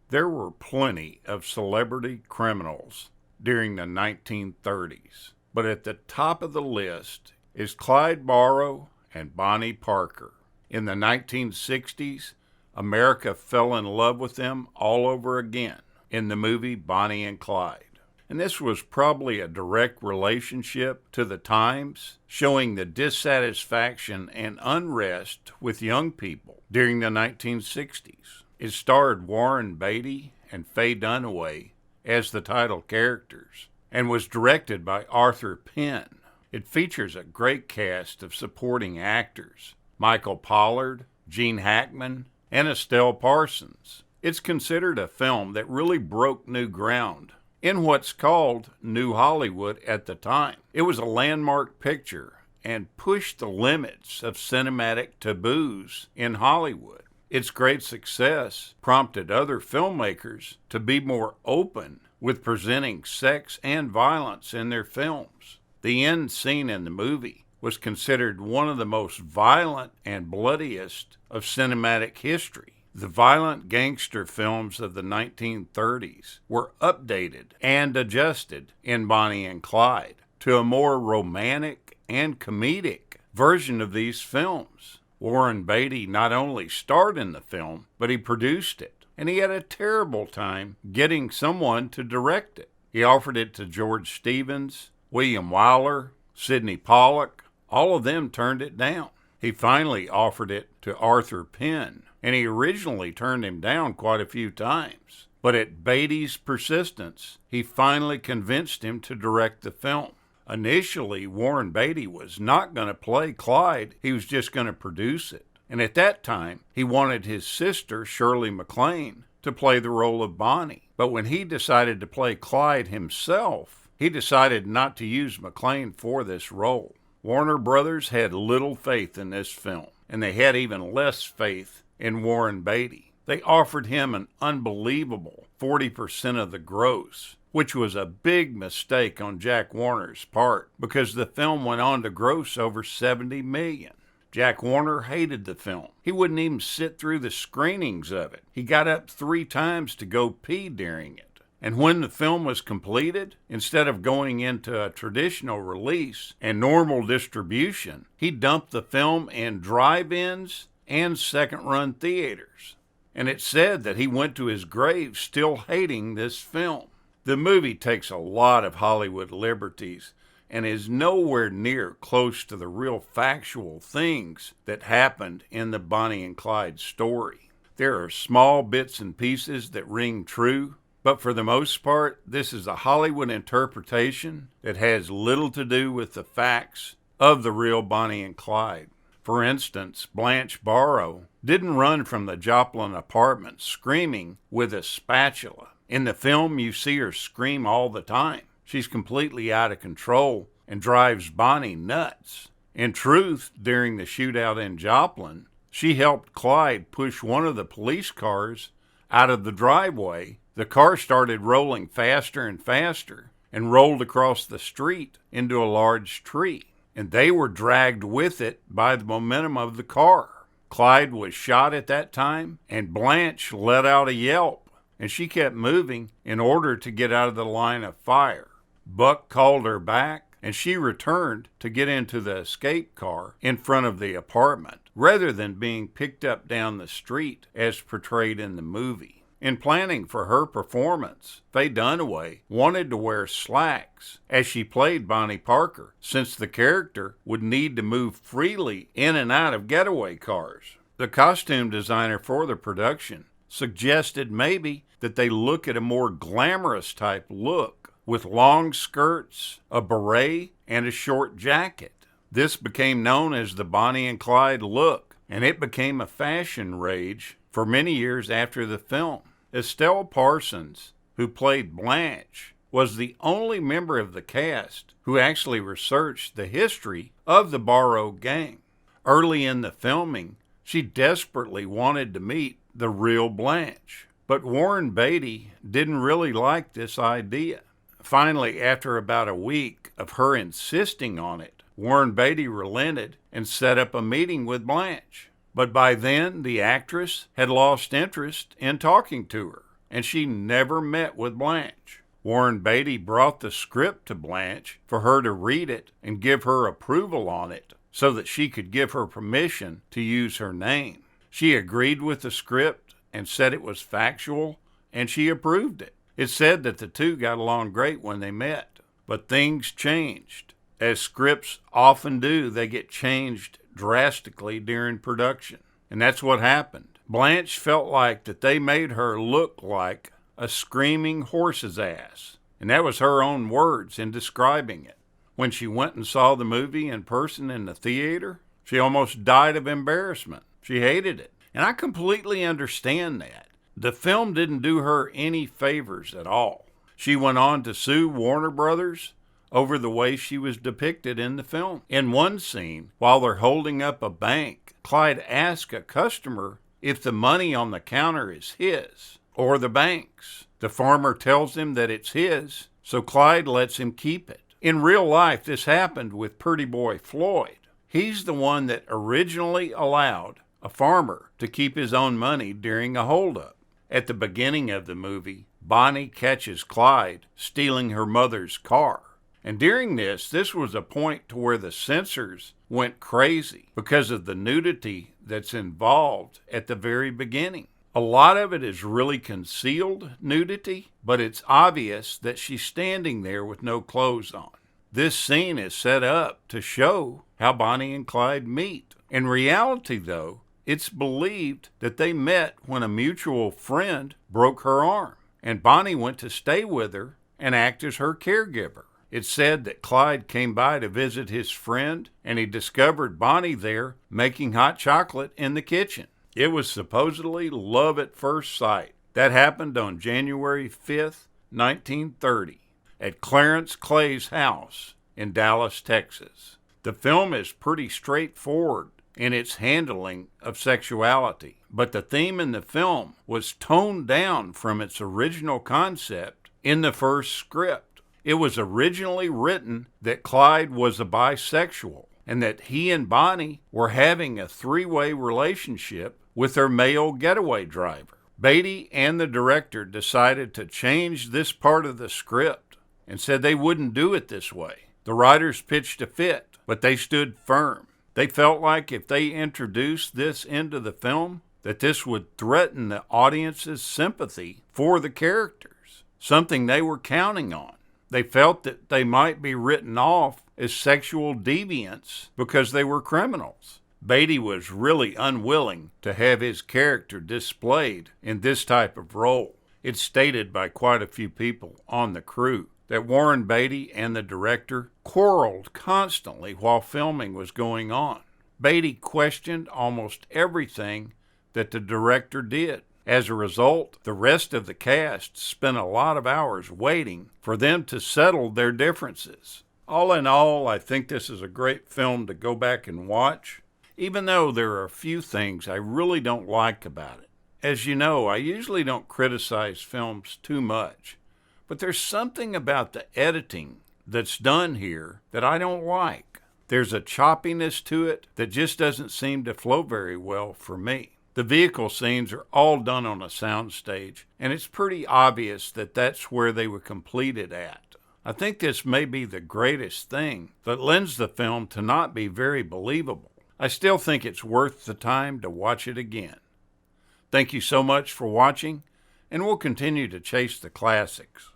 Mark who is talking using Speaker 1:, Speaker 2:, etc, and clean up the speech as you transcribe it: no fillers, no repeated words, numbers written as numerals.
Speaker 1: There were plenty of celebrity criminals during the 1930s, but at the top of the list is Clyde Barrow and Bonnie Parker. In the 1960s, America fell in love with them all over again in the movie Bonnie and Clyde. And this was probably a direct relationship to the times, showing the dissatisfaction and unrest with young people during the 1960s. It starred Warren Beatty and Faye Dunaway as the title characters and was directed by Arthur Penn. It features a great cast of supporting actors: Michael Pollard, Gene Hackman, and Estelle Parsons. It's considered a film that really broke new ground in what's called New Hollywood at the time. It was a landmark picture and pushed the limits of cinematic taboos in Hollywood. Its great success prompted other filmmakers to be more open with presenting sex and violence in their films. The end scene in the movie was considered one of the most violent and bloodiest of cinematic history. The violent gangster films of the 1930s were updated and adjusted in Bonnie and Clyde to a more romantic and comedic version of these films. Warren Beatty not only starred in the film, but he produced it, and he had a terrible time getting someone to direct it. He offered it to George Stevens, William Wyler, Sidney Pollack. All of them turned it down. He finally offered it to Arthur Penn, and he originally turned him down quite a few times. But at Beatty's persistence, he finally convinced him to direct the film. Initially, Warren Beatty was not going to play Clyde, he was just going to produce it. And at that time, he wanted his sister, Shirley MacLaine, to play the role of Bonnie. But when he decided to play Clyde himself, he decided not to use MacLaine for this role. Warner Brothers had little faith in this film, and they had even less faith in Warren Beatty. They offered him an unbelievable 40% of the gross, which was a big mistake on Jack Warner's part because the film went on to gross over $70 million. Jack Warner hated the film. He wouldn't even sit through the screenings of it. He got up 3 times to go pee during it. And when the film was completed, instead of going into a traditional release and normal distribution, he dumped the film in drive-ins and second-run theaters. And it's said that he went to his grave still hating this film. The movie takes a lot of Hollywood liberties and is nowhere near close to the real factual things that happened in the Bonnie and Clyde story. There are small bits and pieces that ring true, but for the most part, this is a Hollywood interpretation that has little to do with the facts of the real Bonnie and Clyde. For instance, Blanche Barrow didn't run from the Joplin apartment screaming with a spatula. In the film, you see her scream all the time. She's completely out of control and drives Bonnie nuts. In truth, during the shootout in Joplin, she helped Clyde push one of the police cars out of the driveway. The car started rolling faster and faster and rolled across the street into a large tree, and they were dragged with it by the momentum of the car. Clyde was shot at that time, and Blanche let out a yelp, and she kept moving in order to get out of the line of fire. Buck called her back, and she returned to get into the escape car in front of the apartment, rather than being picked up down the street as portrayed in the movie. In planning for her performance, Faye Dunaway wanted to wear slacks as she played Bonnie Parker, since the character would need to move freely in and out of getaway cars. The costume designer for the production suggested maybe that they look at a more glamorous type look, with long skirts, a beret, and a short jacket. This became known as the Bonnie and Clyde look, and it became a fashion rage for many years after the film. Estelle Parsons, who played Blanche, was the only member of the cast who actually researched the history of the Barrow gang. Early in the filming, she desperately wanted to meet the real Blanche, but Warren Beatty didn't really like this idea. Finally, after about a week of her insisting on it, Warren Beatty relented and set up a meeting with Blanche. But by then, the actress had lost interest in talking to her. and she never met with Blanche. Warren Beatty brought the script to Blanche for her to read it and give her approval on it so that she could give her permission to use her name. She agreed with the script and said it was factual, and she approved it. It's said that the two got along great when they met, but things changed. As scripts often do, they get changed drastically during production, and that's what happened. Blanche felt like that they made her look like a screaming horse's ass, and that was her own words in describing it. When she went and saw the movie in person in the theater, she almost died of embarrassment. She hated it, and I completely understand that. The film didn't do her any favors at all. She went on to sue Warner Brothers over the way she was depicted in the film. In one scene, while they're holding up a bank, Clyde asks a customer if the money on the counter is his or the bank's. The farmer tells him that it's his, so Clyde lets him keep it. In real life, this happened with Pretty Boy Floyd. He's the one that originally allowed a farmer to keep his own money during a holdup. At the beginning of the movie, Bonnie catches Clyde stealing her mother's car. And during this was a point to where the censors went crazy because of the nudity that's involved at the very beginning. A lot of it is really concealed nudity, but it's obvious that she's standing there with no clothes on. This scene is set up to show how Bonnie and Clyde meet. In reality, though, it's believed that they met when a mutual friend broke her arm, and Bonnie went to stay with her and act as her caregiver. It's said that Clyde came by to visit his friend, and he discovered Bonnie there making hot chocolate in the kitchen. It was supposedly love at first sight. That happened on January 5th, 1930, at Clarence Clay's house in Dallas, Texas. The film is pretty straightforward in its handling of sexuality, but the theme in the film was toned down from its original concept in the first script. It was originally written that Clyde was a bisexual and that he and Bonnie were having a three-way relationship with their male getaway driver. Beatty and the director decided to change this part of the script and said they wouldn't do it this way. The writers pitched a fit, but they stood firm. They felt like if they introduced this into the film, that this would threaten the audience's sympathy for the characters, something they were counting on. They felt that they might be written off as sexual deviants because they were criminals. Beatty was really unwilling to have his character displayed in this type of role. It's stated by quite a few people on the crew that Warren Beatty and the director quarreled constantly while filming was going on. Beatty questioned almost everything that the director did. As a result, the rest of the cast spent a lot of hours waiting for them to settle their differences. All in all, I think this is a great film to go back and watch, even though there are a few things I really don't like about it. As you know, I usually don't criticize films too much, but there's something about the editing that's done here that I don't like. There's a choppiness to it that just doesn't seem to flow very well for me. The vehicle scenes are all done on a soundstage, and it's pretty obvious that that's where they were completed at. I think this may be the greatest thing that lends the film to not be very believable. I still think it's worth the time to watch it again. Thank you so much for watching, and we'll continue to chase the classics.